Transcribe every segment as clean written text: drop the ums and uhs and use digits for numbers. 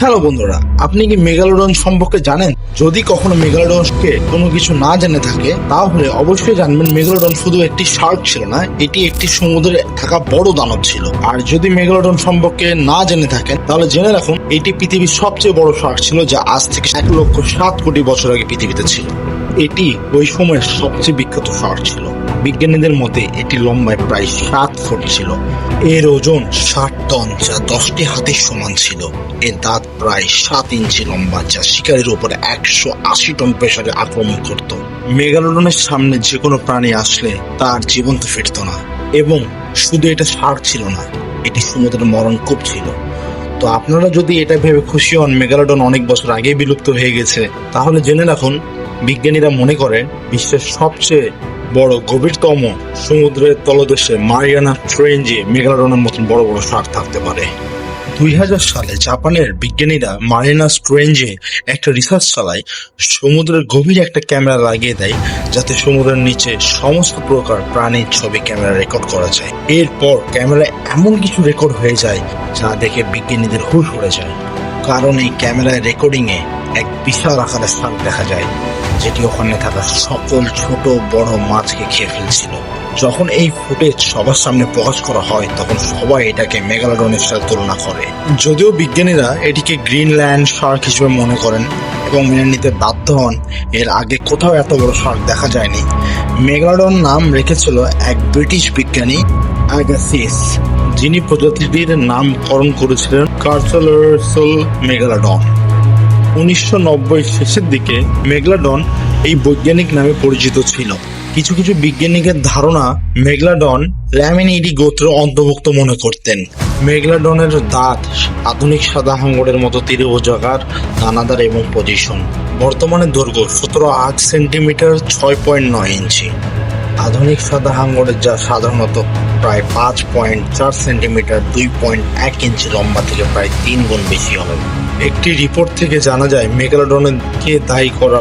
Hello বন্ধুরা, আপনি কি মেগালোডন সম্পর্কে জানেন? যদি কখনো মেগালোডনকে কোনো কিছু না জেনে থাকে তাহলে অবশ্যই জানবেন মেগালোডন শুধু একটি শার্ক ছিল না, এটি একটি সমুদ্রে থাকা বড় দানব ছিল। আর যদি মেগালোডন সম্পর্কে না জেনে থাকেন তাহলে জেনে রাখুন এটি পৃথিবীর সবচেয়ে বড় শার্ক ছিল, যা আজ থেকে 1,07,00,000,000 বছর আগে পৃথিবীতে ছিল। এটি ওই সময়ের সবচেয়ে বিখ্যাত শার্ক ছিল। বিজ্ঞানীদের মতে এটি লম্বায় প্রায় 7 ফুট ছিল। এর ওজন 60 টন, যা 10টি হাতির সমান ছিল। এর দাঁত প্রায় 7 ইঞ্চি লম্বা, যা শিকারের উপরে 180 টন প্রেসারে আক্রমণ করত। মেগালোডনের সামনে যে কোনো প্রাণী আসলে তার জীবন্ত ফিরত না। এবং শুধু এটা শার্ক ছিল না, এটি সমুদ্রের মরণকূপ ছিল। তো আপনারা যদি এটা ভেবে খুশি হন মেগালোডন অনেক বছর আগে বিলুপ্ত হয়ে গেছে, তাহলে জেনে রাখুন বিজ্ঞানীরা মনে করেন বিশ্বের সবচেয়ে বড় গভীরতম সমুদ্রের তলদেশে মারিয়ানা ট্রেঞ্জে মেগালোডনের মতন বড় বড় শার্ক থাকতে পারে। 2000 সালে জাপানের বিজ্ঞানীরা মারিয়ানা ট্রেঞ্জে একটা রিসার্চ চালায়, সমুদ্রের গভীরে একটা ক্যামেরা লাগিয়ে দেয় যাতে সমুদ্রের নিচে সমস্ত প্রকার প্রাণীর ছবি ক্যামেরা রেকর্ড করা যায়। এরপর ক্যামেরায় এমন কিছু রেকর্ড হয়ে যায় যা দেখে বিজ্ঞানীদের হুশ উড়ে যায়, কারণ এই ক্যামেরায় রেকর্ডিংয়ে এক বিশাল আকারের শার্ক দেখা যায় যেটি ওখানে থাকা সকল ছোট বড় মাছকে খেয়ে ফেলছিল। যখন এই ফুটেজ সবার সামনে প্রকাশ করা হয় তখন সবাই এটাকে মেগালোডনের সাথে তুলনা করে। যদিও বিজ্ঞানীরা এটিকে গ্রিনল্যান্ড শার্ক হিসেবে মনে করেন এবং মেনে নিতে বাধ্য হন এর আগে কোথাও এত বড় শার্ক দেখা যায়নি। মেগালোডন নাম রেখেছিল এক ব্রিটিশ বিজ্ঞানী অ্যাগাসিস, যিনি প্রজাতিটির নামকরণ করেছিলেন কার্সেলরসল মেগালোডন। 1990 শেষের দিকে মেগালোডন এই বৈজ্ঞানিক নামে পরিচিত ছিল। কিছু কিছু বিজ্ঞানীদের ধারণা মেগালোডন ল্যামিনিডি গোত্রের অন্তর্ভুক্ত মনে করতেন। মেগালোডনের দাঁত আধুনিক সাদা হাঙ্গরের মতো ত্রিভুজাকার, দানাদার এবং পজিশন। বর্তমানে দৈর্ঘ্য 17.8 সেন্টিমিটার, 6.9 ইঞ্চি। আধুনিক সাদা হাঙ্গরের যা সাধারণত প্রায় 5.4 সেন্টিমিটার, 2.1 ইঞ্চি লম্বা থেকে প্রায় 3 গুণ বেশি হবে। একটি রিপোর্ট থেকে জানা যায় মেগালোডনকে দায়ী করা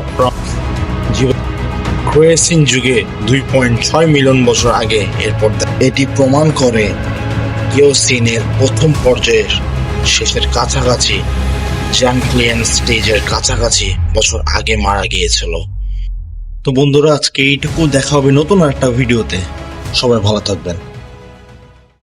ক্রিয়েসিন যুগে 2.6 মিলিয়ন বছর আগে। এরপর এটি প্রমাণ করে ইওসিনের প্রথম পর্যায়ের শেষের কাছাকাছি, জ্যাঙ্কলিয়ান স্টেজের কাছাকাছি বছর আগে মারা গিয়েছিল। তো বন্ধুরা, আজকে এইটুকু, দেখা হবে নতুন একটা ভিডিওতে। সবাই ভালো থাকবেন।